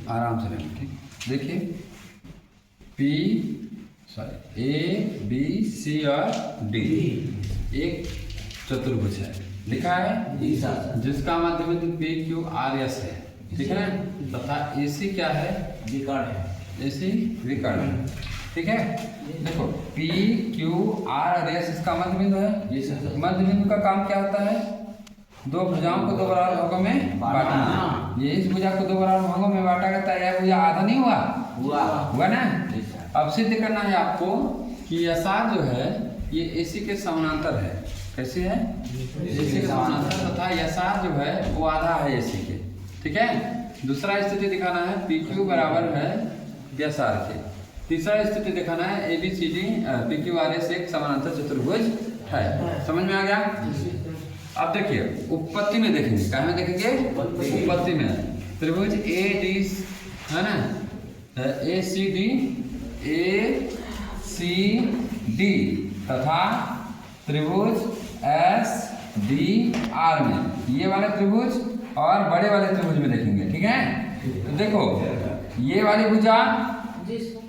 आराम से लेंगे। ठीक, देखिए ए बी सी और डी एक चतुर्भुज है, लिखा है जिसका मध्य बिंदु पी क्यू आर एस है। ठीक है ना, तथा एसी क्या है? विकर्ण है, एसी विकर्ण है। ठीक है, देखो पी क्यू आर और एस इसका मध्य बिंदु है। मध्य बिंदु का काम क्या होता है? दो भुजाओं को दो बराबर भागों में बांटना। ये इस भुजा को दो बराबर भागों में बांटा गया, यह भुजा आधा नहीं हुआ ना। अब सिद्ध करना है आपको कि यसार जो है ये एसी के समानांतर है। कैसे है? एसी के समानांतर, तथा यसार जो है वो आधा है एसी के। ठीक है, दूसरा स्थिति दिखाना है पी क्यू बराबर है यसार के। तीसरा स्थिति दिखाना है A B C D P Q R S एक समानांतर चतुर्भुज है। समझ में आ गया? अब देखिए उत्पत्ति में देखेंगे, कहाँ में देखेंगे? उत्पत्ति में त्रिभुज ए डी है ना, ए सी डी तथा त्रिभुज एस डी आर में, ये वाले त्रिभुज और बड़े वाले त्रिभुज में देखेंगे। ठीक है, तो देखो ये वाली भुजा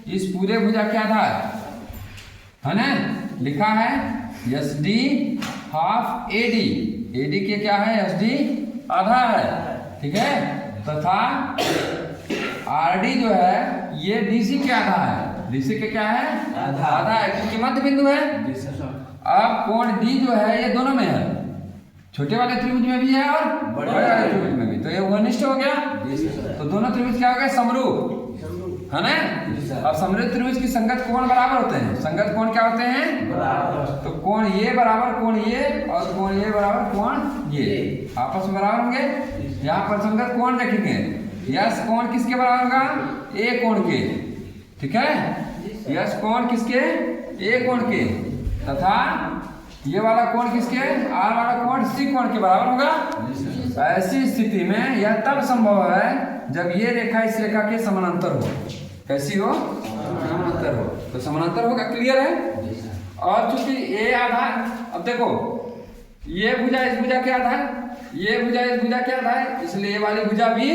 इस पूरे भुजा के आधार है ना, लिखा है S D half A D के क्या है? एस डी आधा है। ठीक है, तथा आर डी जो है ये डीसी के आधा है। डीसी के क्या है? आधा है, क्योंकि मध्य बिंदु है। अब कोण डी जो है ये दोनों में है, छोटे वाले त्रिभुज में भी है और बड़े वाले त्रिभुज में भी, तो ये वनिष्ठ हो गया। तो दोनों त्रिभुज क्या हो गए? समरूप है ना। अब समरूप त्रिभुज की संगत कोण बराबर होते हैं। संगत कोण क्या होते हैं? बराबर। तो कोण ये बराबर कोण ये और कोण ये बराबर कोण ये आपस में बराबर होंगे। यहाँ पर संगत कोण देखेंगे, यस कोण किसके बराबर होगा? ए कोण के। ठीक है, यस कोण किसके? ए कोण के, तथा ये वाला कोण किसके? आर वाला कोण सी कोण के बराबर होगा। ऐसी स्थिति में यह तब संभव है जब ये रेखा इस रेखा के समानांतर हो। कैसी हो? समानांतर हो। तो समानांतर होगा, क्लियर है। और चूंकि ए आधार, अब देखो ये भुजा इस भुजा के आधार, ये भुजा इस भुजा के आधार, इसलिए ये वाली भुजा भी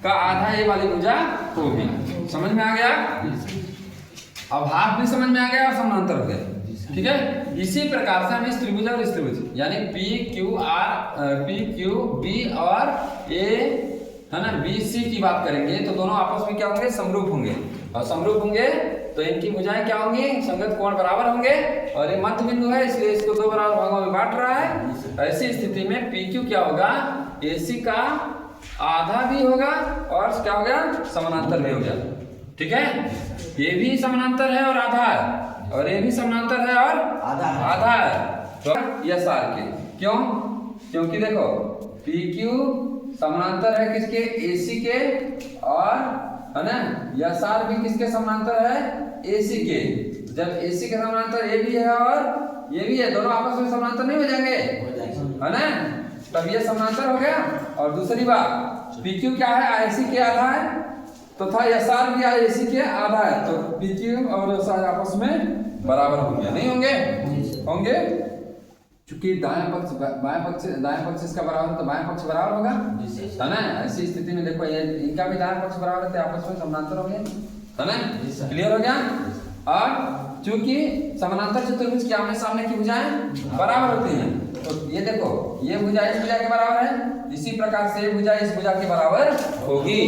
का आधा ये वाली भुजा होगी। समझ में आ गया? अब हाफ भी समझ में आ गया और समानांतर हो गया। ठीक है, इसी प्रकार से हम इस त्रिभुज और इस त्रिभुज यानी पी क्यू बी और ए है ना बी सी की बात करेंगे, तो दोनों आपस में क्या होंगे? समरूप होंगे। और समरूप होंगे तो इनकी भुजाएं क्या होंगी? संगत कोण बराबर होंगे। और ये मध्य बिंदु है, इसलिए इसको दो बराबर भागों में बांट रहा है। ऐसी स्थिति में पी क्यू क्या होगा? एसी का आधा भी होगा और क्या हो गया? समानांतर भी हो गया। ठीक है, ये भी समानांतर है और आधा है, और ये भी समानांतर है और आधा है। तो यस आर के क्यों? क्योंकि देखो पी क्यू समानांतर है किसके? एसी के, और है ना यस आर भी किसके समानांतर है? एसी के। जब एसी के समानांतर ए भी है और ये भी है, दोनों आपस में समानांतर नहीं हो जाएंगे? है ना, तब ये समानांतर हो गया। और दूसरी बात पी क्यू क्या है? एसी के आधा है, तथा यस आर भी एसी के आधा है, तो पी क्यू और यस आर आपस में बराबर होंगे? नहीं होंगे? चूंकि दाएं पक्ष इसका बराबर, तो बाएं पक्ष बराबर होगा, है ना। ऐसी स्थिति में देखो ये इनका भी दाएं पक्ष बराबर है, आपस में समानांतर हो गए, है ना। क्लियर हो गया? और चूंकि समानांतर चतुर्भुज की आमने सामने की भुजाएं बराबर होती हैं, तो ये देखो ये भुजा इस भुजा के बराबर है, इसी प्रकार से ये भुजा इस भुजा के बराबर होगी।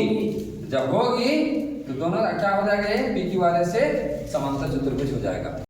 जब होगी तो दोनों क्या हो जाएगा? ये पी क्यू आर एस से समांतर चतुर्भुज हो जाएगा।